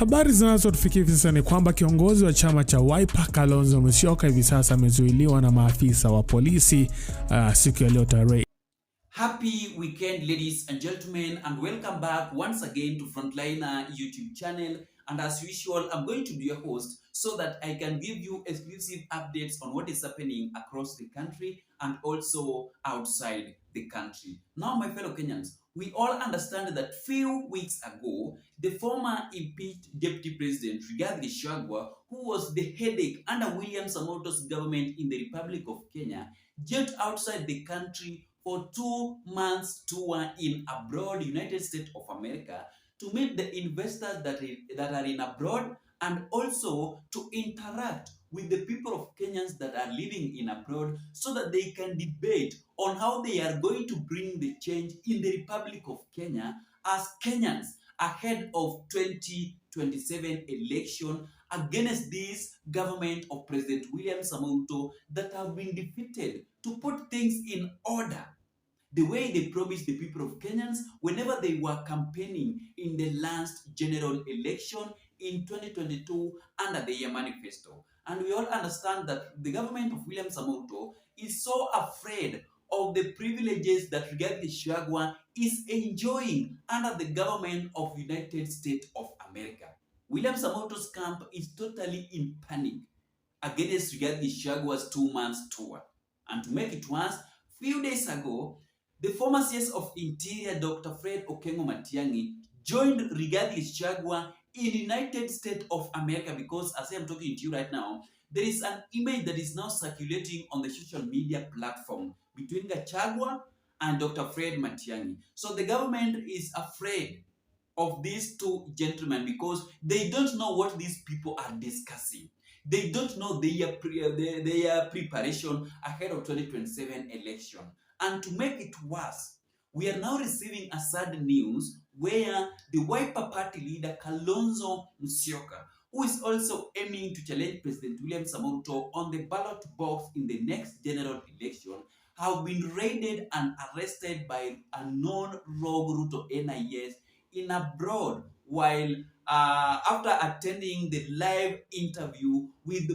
Habari zinazotufikia hivi sasa ni kwamba kiongozi wa chama cha Wiper Kalonzo Musyoka hivi sasa amezuiliwa na maafisa wa polisi siku ya leo tarehe. Happy weekend, ladies and gentlemen, and welcome back once again to Frontliner YouTube channel. And as usual, I'm going to be your host so that I can give you exclusive updates on what is happening across the country and also outside the country. Now, my fellow Kenyans, we all understand that few weeks ago, the former impeached Deputy President Gachagua, who was the headache under William Samoei's government in the Republic of Kenya, jumped outside the country for 2 months tour in abroad, United States of America, to meet the investors that are in abroad and also to interact with the people of Kenyans that are living in abroad so that they can debate on how they are going to bring the change in the Republic of Kenya as Kenyans ahead of 2027 election against this government of President William Samoei that have been defeated to put things in order the way they promised the people of Kenyans whenever they were campaigning in the last general election in 2022 under their manifesto. And we all understand that the government of William Samoei is so afraid of the privileges that Gachagua is enjoying under the government of United States of America. William Samoei's camp is totally in panic against Gachagua's 2 months tour. And to make it worse, few days ago, the former CS of Interior, Dr. Fred Matiangi, joined Gachagua in the United States of America because, as I am talking to you right now, there is an image that is now circulating on the social media platform between Gachagua and Dr. Fred Matiangi. So the government is afraid of these two gentlemen because they don't know what these people are discussing. They don't know their preparation ahead of 2027 election. And to make it worse, we are now receiving a sad news where the Wiper Party leader Kalonzo Musyoka, who is also aiming to challenge President William Samoei on the ballot box in the next general election, have been raided and arrested by a known rogue Ruto NIS in abroad while after attending the live interview with the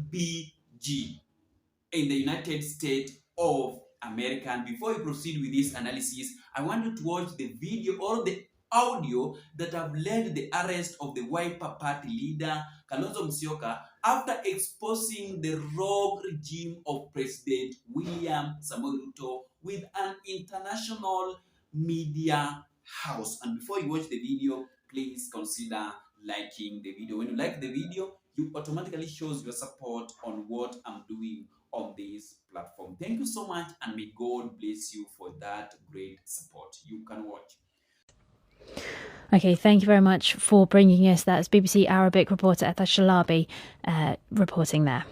BBG in the United States of America. And before we proceed with this analysis, I want you to watch the video or the audio that have led the arrest of the Wiper Party leader Kalonzo Musyoka after exposing the rogue regime of President William Samoei Ruto with an international media house. And before you watch the video, please consider liking the video. When you like the video, you automatically shows your support on what I'm doing on this platform. Thank you so much, and may God bless you for that great support. You can watch. Okay, thank you very much for bringing us. That's BBC Arabic reporter Etta Shalabi reporting there.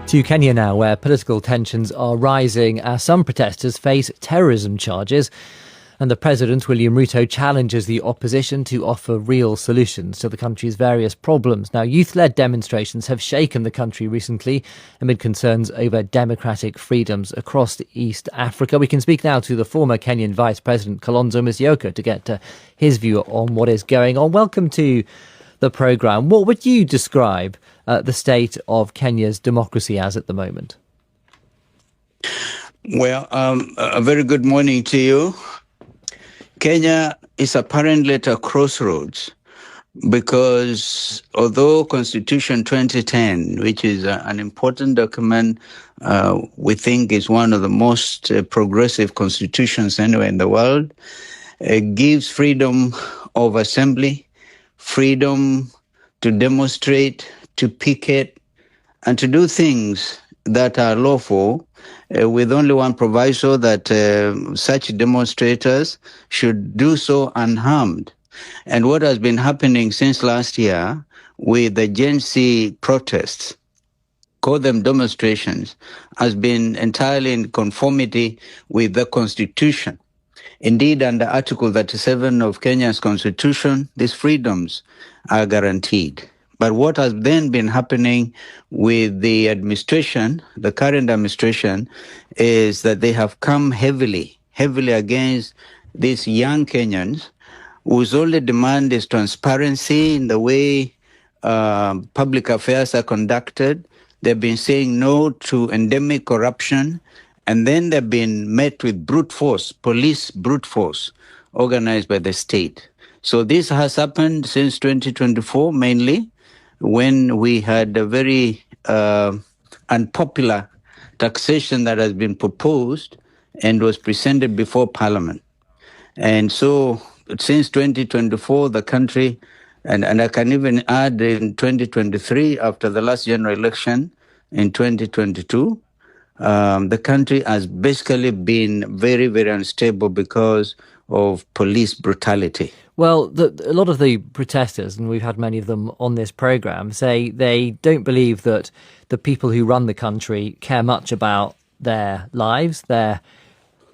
To Kenya now, where political tensions are rising as some protesters face terrorism charges. And the President, William Ruto, challenges the opposition to offer real solutions to the country's various problems. Now, youth-led demonstrations have shaken the country recently amid concerns over democratic freedoms across East Africa. We can speak now to the former Kenyan Vice President, Kalonzo Musyoka, to get his view on what is going on. Welcome to the programme. What would you describe the state of Kenya's democracy as at the moment? Well, a very good morning to you. Kenya is apparently at a crossroads because although Constitution 2010, which is an important document, we think is one of the most progressive constitutions anywhere in the world, gives freedom of assembly, freedom to demonstrate, to picket, and to do things that are lawful, with only one proviso that such demonstrators should do so unharmed. And what has been happening since last year with the Gen Z protests, call them demonstrations, has been entirely in conformity with the Constitution. Indeed, under Article 37 of Kenya's Constitution, these freedoms are guaranteed. But what has then been happening with the administration, the current administration, is that they have come heavily against these young Kenyans whose only demand is transparency in the way public affairs are conducted. They've been saying no to endemic corruption, and then they've been met with brute force, police brute force, organized by the state. So this has happened since 2024, mainly, when we had a very unpopular taxation that has been proposed and was presented before Parliament. And so since 2024, the country, and I can even add in 2023, after the last general election in 2022, the country has basically been very, very unstable because of police brutality. Well, a lot of the protesters, and we've had many of them on this programme, say they don't believe that the people who run the country care much about their lives, their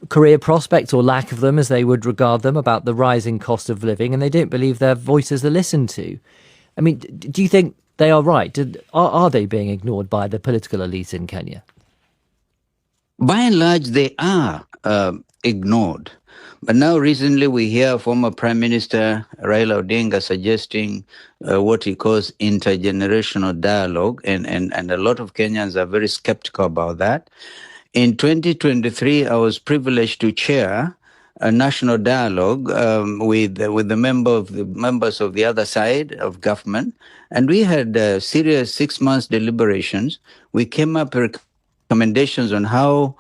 career prospects or lack of them, as they would regard them, about the rising cost of living, and they don't believe their voices are listened to. I mean, do you think they are right? Are they being ignored by the political elite in Kenya? By and large, they are ignored. But now recently we hear former Prime Minister Raila Odinga suggesting what he calls intergenerational dialogue, and a lot of Kenyans are very skeptical about that. In 2023, I was privileged to chair a national dialogue with the members of the other side of government, and we had serious 6 months deliberations. We came up with recommendations on how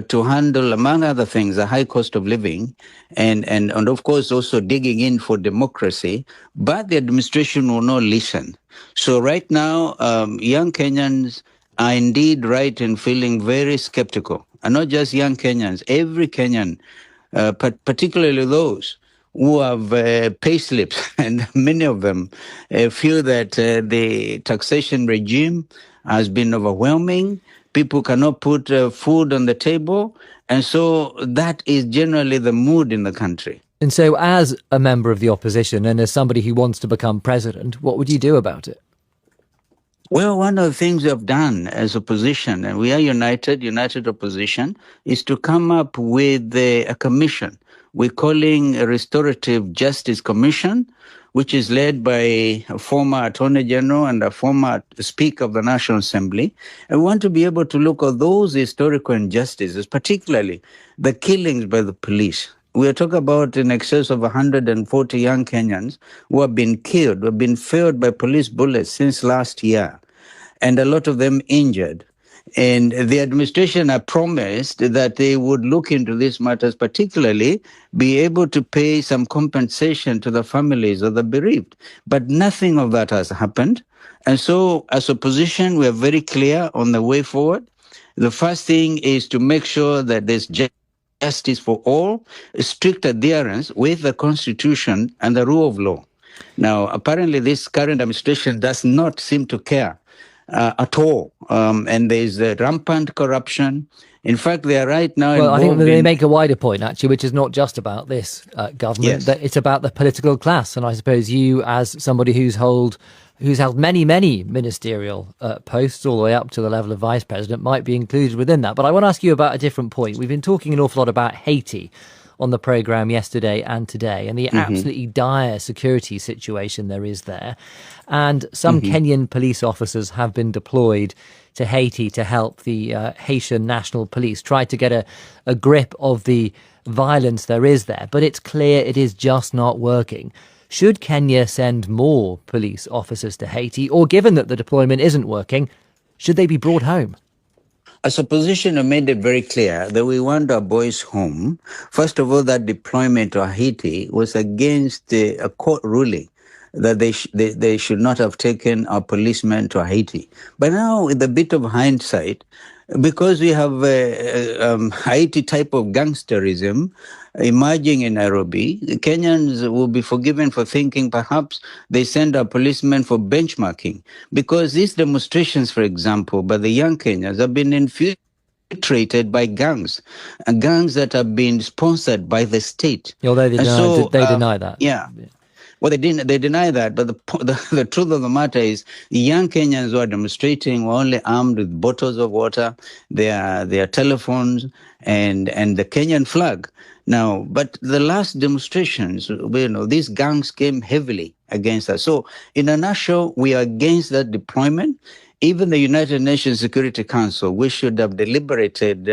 to handle, among other things, the high cost of living, and of course also digging in for democracy. But the administration will not listen. So right now, young Kenyans are indeed right in feeling very skeptical, and not just young Kenyans, every Kenyan, particularly those who have pay slips, and many of them feel that the taxation regime has been overwhelming. People cannot put food on the table. And so that is generally the mood in the country. And so as a member of the opposition and as somebody who wants to become president, what would you do about it? Well, one of the things we have done as opposition, and we are united opposition, is to come up with a commission. We're calling a Restorative Justice Commission, which is led by a former Attorney General and a former Speaker of the National Assembly. And we want to be able to look at those historical injustices, particularly the killings by the police. We are talking about in excess of 140 young Kenyans who have been killed, who have been felled by police bullets since last year, and a lot of them injured. And the administration had promised that they would look into these matters, particularly be able to pay some compensation to the families of the bereaved. But nothing of that has happened. And so as opposition, we are very clear on the way forward. The first thing is to make sure that there's justice for all, strict adherence with the Constitution and the rule of law. Now, apparently this current administration does not seem to care at all. And there's rampant corruption. In fact, they are right now Well, I think they make a wider point, actually, which is not just about this government. Yes. That it's about the political class. And I suppose you, as somebody who's held many ministerial posts all the way up to the level of vice president, might be included within that. But I want to ask you about a different point. We've been talking an awful lot about Haiti on the programme yesterday and today, and the absolutely dire security situation there is there. And some Kenyan police officers have been deployed to Haiti to help the Haitian National Police try to get a grip of the violence there is there. But it's clear it is just not working. Should Kenya send more police officers to Haiti, or given that the deployment isn't working, should they be brought home? As opposition, we made it very clear that we want our boys home. First of all, that deployment to Haiti was against a court ruling that they should not have taken our policemen to Haiti. But now, with a bit of hindsight, because we have Haiti type of gangsterism emerging in Nairobi, Kenyans will be forgiven for thinking perhaps they send our policemen for benchmarking. Because these demonstrations, for example, by the young Kenyans have been infiltrated by gangs, and gangs that have been sponsored by the state. Although they deny that. Yeah. Well, they deny that, but the truth of the matter is, the young Kenyans who are demonstrating were only armed with bottles of water, their telephones, and the Kenyan flag. Now, but the last demonstrations, these gangs came heavily against us. So, in a nutshell, we are against that deployment. Even the United Nations Security Council, we should have deliberated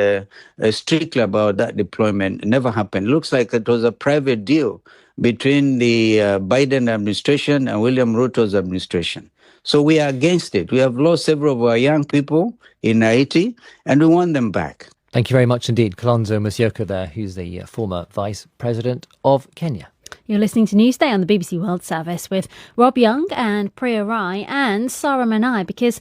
strictly about that deployment. It never happened. It looks like it was a private deal between the Biden administration and William Ruto's administration. So we are against it. We have lost several of our young people in Haiti, and we want them back. Thank you very much indeed. Kalonzo Musyoka there, who's the former Vice President of Kenya. You're listening to Newsday on the BBC World Service with Rob Young and Priya Rai and Sarah Manai, because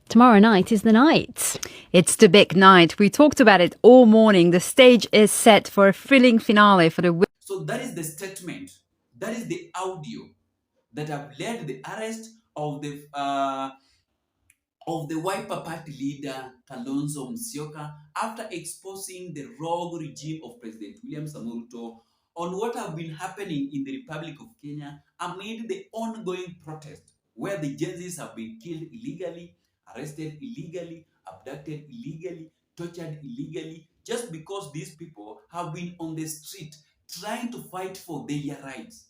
tomorrow night is the night. It's the big night. We talked about it all morning. The stage is set for a thrilling finale for the... So that is the statement, that is the audio that have led the arrest of the Wiper Party leader Kalonzo Musyoka after exposing the rogue regime of President William Samoei Ruto on what have been happening in the Republic of Kenya amid the ongoing protest, where the Gen Zs have been killed illegally, arrested illegally, abducted illegally, tortured illegally, just because these people have been on the street trying to fight for their rights,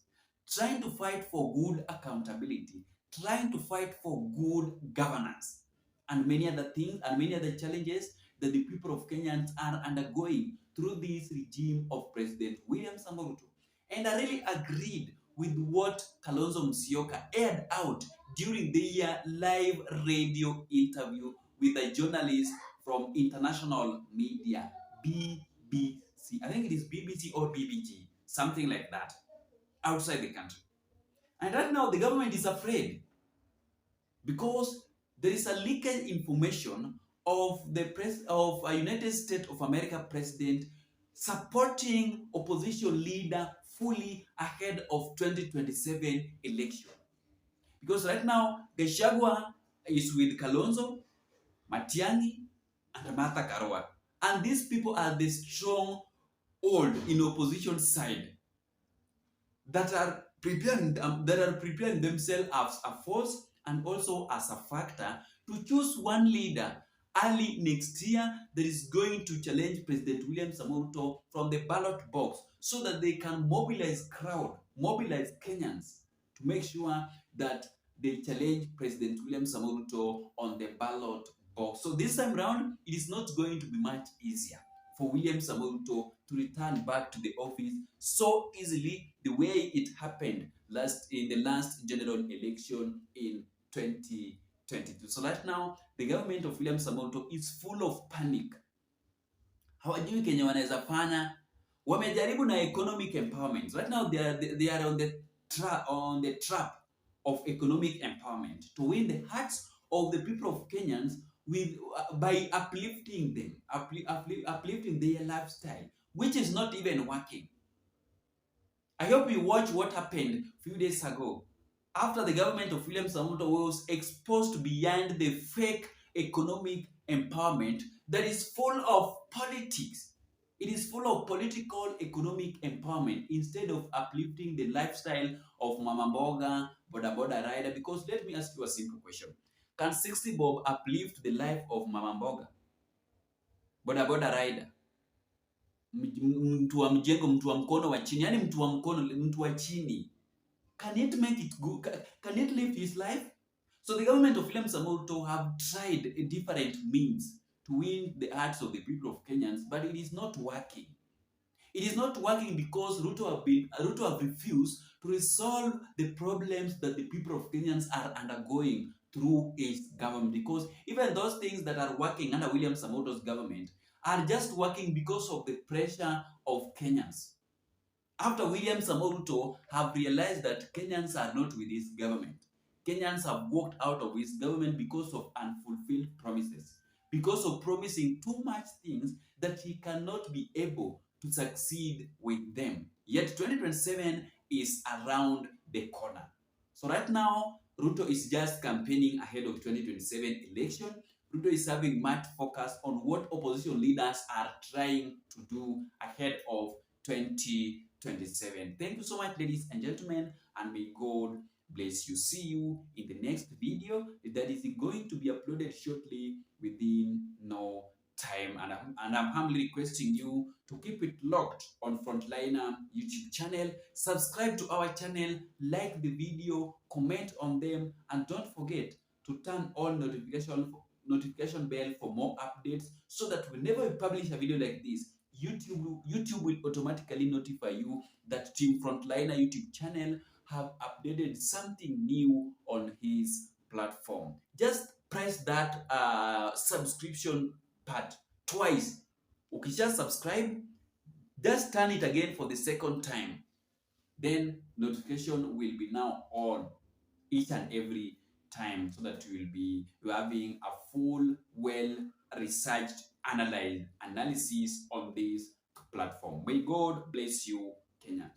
trying to fight for good accountability, trying to fight for good governance, and many other things and many other challenges that the people of Kenya are undergoing through this regime of President William Samoei Ruto. And I really agreed with what Kalonzo Musyoka aired out during their live radio interview with a journalist from international media, BBC. I think it is BBC or BBG, something like that, outside the country. And right now, the government is afraid because there is a leaked information of a United States of America president supporting opposition leader fully ahead of 2027 election. Because right now, Gachagua is with Kalonzo, Matiangi, and Martha Karua. And these people are the stronghold in opposition side that are preparing themselves as a force and also as a factor to choose one leader early next year that is going to challenge President William Samoei Ruto from the ballot box, so that they can mobilize Kenyans to make sure that they challenge President William Samoei Ruto on the ballot box. So this time round, it is not going to be much easier for William Samoei Ruto to return back to the office so easily the way it happened in the last general election in 2022. So right now, the government of William Samoei Ruto is full of panic. Hawajui Kenya wanaweza fanya. Wamejaribu na economic empowerment. Right now, they are on the trap of economic empowerment to win the hearts of the people of Kenyans by uplifting them, uplifting their lifestyle, which is not even working. I hope you watch what happened a few days ago after the government of William Samoei Ruto was exposed beyond the fake economic empowerment that is full of politics. It is full of political economic empowerment instead of uplifting the lifestyle of Mama Mboga, Boda Boda Rider. Because let me ask you a simple question. Can 60 Bob uplift the life of Mama Mboga, Boda Boda Rider, mtu wa mjengo, mtu wa mkono wa chini, yani mtu wa mkono, mtu wa chini? Can it make it good? Can it live his life? So the government of William Samoei Ruto have tried different means to win the hearts of the people of Kenyans, but it is not working. It is not working because Ruto have refused to resolve the problems that the people of Kenyans are undergoing through his government. Because even those things that are working under William Samoei Ruto's government are just working because of the pressure of Kenyans. After William Samoei Ruto have realized that Kenyans are not with his government, Kenyans have walked out of his government because of unfulfilled promises, because of promising too much things that he cannot be able to succeed with them. Yet 2027 is around the corner. So right now, Ruto is just campaigning ahead of 2027 election. Ruto is having much focus on what opposition leaders are trying to do ahead of 2027. Thank you so much, ladies and gentlemen, and may God bless you. See you in the next video that is going to be uploaded shortly within no time. And I'm humbly requesting you to keep it locked on Frontliner YouTube channel. Subscribe to our channel, like the video, comment on them, and don't forget to turn on notification bell for more updates, so that whenever we publish a video like this, YouTube will automatically notify you that Team Frontliner YouTube channel have updated something new on his platform. Just press that subscription part twice. Ukisha subscribe, just turn it again for the second time. Then notification will be now on each and every time, so that you will be having a full, well-researched analysis on this platform. May God bless you, Kenya.